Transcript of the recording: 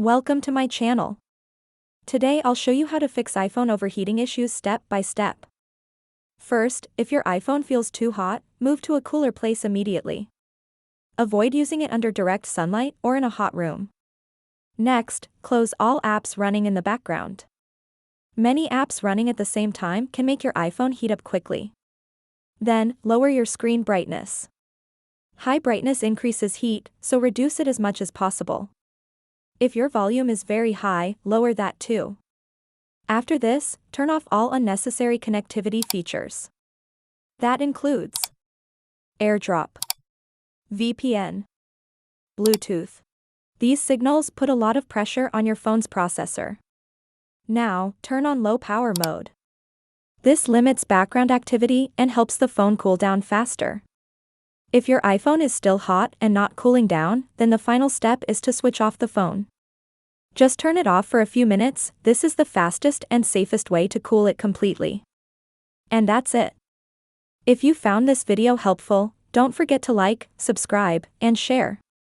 Welcome to my channel. Today I'll show you how to fix iPhone overheating issues step by step. First, if your iPhone feels too hot, move to a cooler place immediately. Avoid using it under direct sunlight or in a hot room. Next, close all apps running in the background. Many apps running at the same time can make your iPhone heat up quickly. Then, lower your screen brightness. High brightness increases heat, so reduce it as much as possible. If your volume is very high, lower that too. After this, turn off all unnecessary connectivity features. That includes AirDrop, VPN, Bluetooth. These signals put a lot of pressure on your phone's processor. Now, turn on low power mode. This limits background activity and helps the phone cool down faster. If your iPhone is still hot and not cooling down, then the final step is to switch off the phone. Just turn it off for a few minutes. This is the fastest and safest way to cool it completely. And that's it. If you found this video helpful, don't forget to like, subscribe, and share.